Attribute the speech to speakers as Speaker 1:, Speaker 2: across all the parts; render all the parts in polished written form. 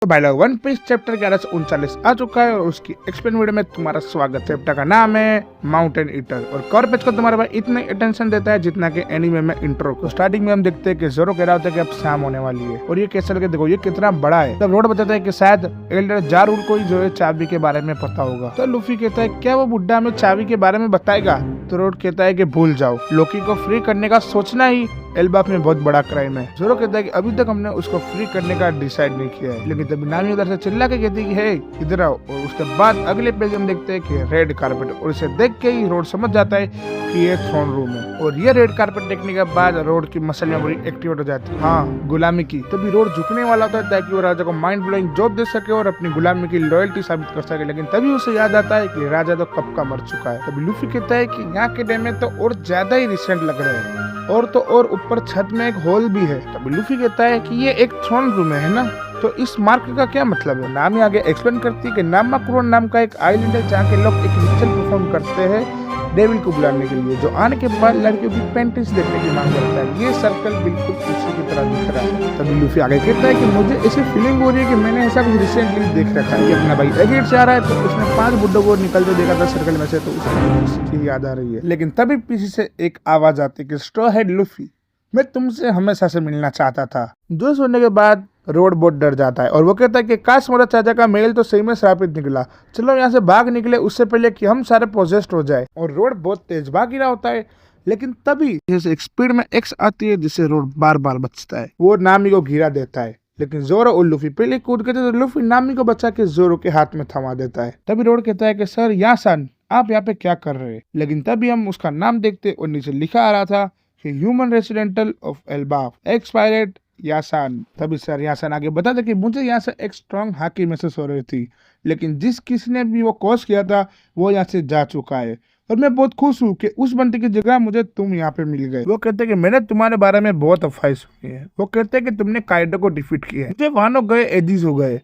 Speaker 1: तो भाई लोग वन पीस चैप्टर 1139 आ चुका है और उसकी एक्सप्लेन वीडियो में तुम्हारा स्वागत है। चैप्टर का नाम है माउंटेन ईटर और कवर पेज को तुम्हारे भाई इतना अटेंशन देता है जितना कि एनीमे में इंट्रो को। स्टार्टिंग में हम देखते हैं कि जोरो कह रहा होता है कि अब शाम होने वाली है और ये कैसे लगे देखो ये कितना बड़ा है। तब रोड बताता है कि शायद एल्डर जारूल को ही जो है चाबी के बारे में पता होगा। तो लूफी कहता है क्या वो बुड्ढा हमें चाबी के बारे में बताएगा। तो रोड कहता है कि भूल जाओ, लोकी को फ्री करने का सोचना ही एल्बाफ में बहुत बड़ा क्राइम है। जोरो कहता है कि अभी तक हमने उसको फ्री करने का डिसाइड नहीं किया है। लेकिन तभी नामी उधर से चिल्ला के कहती है कि हे इधर आओ। और उसके बाद अगले पेज हम देखते हैं कि रेड कारपेट और इसे देख के ही रोड समझ जाता है कि ये थ्रोन रूम है। और ये रेड कारपेट देखने के बाद रोड की मसल मेमोरी एक्टिवेट हो जाती है, हाँ गुलामी की। तभी रोड झुकने वाला होता है ताकि वो राजा को माइंड ब्लोइंग जॉब दे सके और अपनी गुलामी की लॉयल्टी साबित कर सके। लेकिन तभी उसे याद आता है कि राजा तो कब का मर चुका है। तभी लूफी कहता है कि यहाँ के डे में तो और ज्यादा ही रिसेंट लग रहे हैं और तो और ऊपर छत में एक होल भी है। तभी लूफी कहता है कि ये एक थ्रोन रूम है ना, तो इस मार्क का क्या मतलब है। नामी आगे एक्सप्लेन करती है कि नामाकुरन नाम का एक आइलैंड है जहाँ के लोग एक रिचुअल परफॉर्म करते हैं डेविल को बुलाने के लिए, जो आने के बाद लड़कियों की पेंटिंग्स देखने की मांग करता है। ये सर्कल बिल्कुल उसी की तरह दिख रहा है। तभी लूफी आगे कहता है कि मुझे ऐसी फीलिंग हो रही है कि मैंने ऐसा कुछ रिसेंटली देख रखा है। अपना भाई एग्जिट से आ रहा है तो उसने 5 बुड्ढों को निकलते देखा था सर्कल में से, तो उसकी याद आ रही है। लेकिन तभी पीछे से एक आवाज आती है कि स्ट्रॉ हेड लूफी, मैं तुमसे हमेशा से मिलना चाहता था। जो सुनने के बाद रोड बहुत डर जाता है और वो कहता है कि काश मेरा चाचा का मेल तो सही में श्रापित निकला, चलो यहाँ से भाग निकले उससे पहले कि हम सारे पोजेस्ट हो जाए। और रोड बहुत तेज भाग रहा होता है। लेकिन तभी जैसे एक स्पीड में एक्स आती है जिससे रोड बार बार बचता है। वो नामी को घिरा देता है लेकिन जोरो और लूफी पहले कूद के तो लूफी नामी को बचा के जोरो के हाथ में थमा देता है। तभी रोड कहता है कि सर यासान आप यहाँ पे क्या कर रहे हैं। लेकिन तभी हम उसका नाम देखते और नीचे लिखा आ रहा था कि ह्यूमन रेसिडेंटल ऑफ एल्बाफ एक्सपायरेट यासान। तभी सर यासान आगे बता दे कि मुझे यहाँ से एक स्ट्रॉन्ग हाकी महसूस हो रही थी, लेकिन जिस किसी ने भी वो कॉज किया था वो यहाँ से जा चुका है और मैं बहुत खुश हूँ कि उस बंदे की जगह मुझे तुम यहाँ पे मिल गए। वो कहते हैं कि मैंने तुम्हारे बारे में बहुत अफवाहें सुनी है। वो कहते हैं कि तुमने काइडो को डिफीट किया है। मुझे वानो गए एजिस हो गए,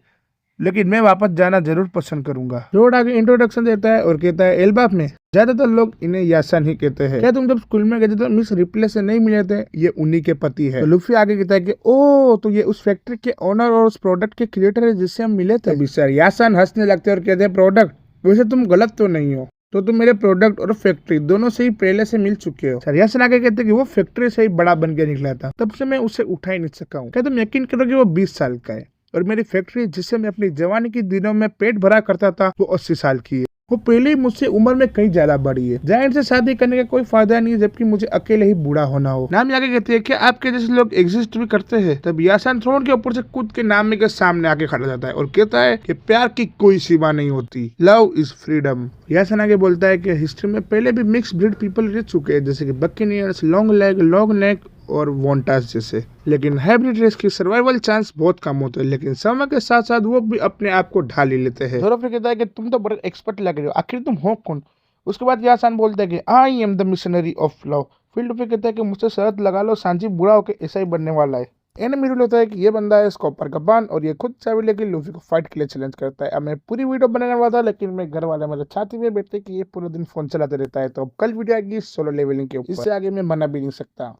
Speaker 1: लेकिन मैं वापस जाना जरूर पसंद करूंगा। रोड आगे इंट्रोडक्शन देता है और कहता है एल्बाफ में ज्यादातर लोग इन्हें यासान ही कहते हैं। क्या तुम जब स्कूल में गए थे तो मिस रिप्ले से नहीं मिले थे, ये उन्हीं के पति है। तो लूफी आगे कहता है कि ओ तो ये उस फैक्ट्री के ओनर और उस प्रोडक्ट के क्रिएटर है जिससे हम मिले थे। सर यासान हंसने लगते हैं और कहते हैं प्रोडक्ट, वैसे तुम गलत तो नहीं हो, तो तुम मेरे प्रोडक्ट और फैक्ट्री दोनों से ही पहले से मिल चुके हो। सर यासान आगे कहते हैं कि वो फैक्ट्री से ही बड़ा बन के निकला था, तब से मैं उसे उठा ही नहीं सका हूँ। क्या तुम यकीन करोगे वो 20 साल का है और मेरी फैक्ट्री जिससे मैं अपनी जवानी के दिनों में पेट भरा करता था वो 80 साल की है। वो पहले ही मुझसे उम्र में कहीं ज्यादा बड़ी है। जायंट से शादी करने का कोई फायदा नहीं है जबकि मुझे अकेले ही बूढ़ा होना हो। नामी आगे कहती है कि आपके जैसे लोग एग्जिस्ट भी करते हैं। तब यासान थ्रोन के ऊपर से कूद के नामी के सामने आके खड़ा जाता है और कहता है कि प्यार की कोई सीमा नहीं होती, लव इज फ्रीडम। यासान आगे बोलता है कि हिस्ट्री में पहले भी मिक्स ब्रीड पीपल रह चुके हैं जैसे कि बकेनियर्स, लॉन्ग नेक और वोंटास जैसे, लेकिन हाइब्रिड रेस की सर्वाइवल चांस बहुत कम होते हैं। लेकिन समय के साथ साथ वो भी अपने आप को ढाल ही लेते हैं। जोरो फिर कहता है कि तुम तो बड़े एक्सपर्ट लग रहे हो, आखिर तुम हो कौन। उसके बाद यासान बोलता है कि I am the missionary of love. Field पे कहता है कि मुझसे शर्त लगा लो, सांची बूढ़ा होकर ऐसा ही बनने वाला है। एनिमी रूल होता है कि ये बंदा है स्कॉपर का बान और ये खुद चाबी लेके लूफी को फाइट के लिए चैलेंज करता है। अब मैं पूरी वीडियो बनाने वाला था लेकिन मेरे घर वाले मेरे छाती में बैठते कि ये पूरे दिन फोन चलाते रहता है, तो अब कल वीडियो आएगी सोलो लेवलिंग के ऊपर, इससे आगे मैं बना भी नहीं सकता।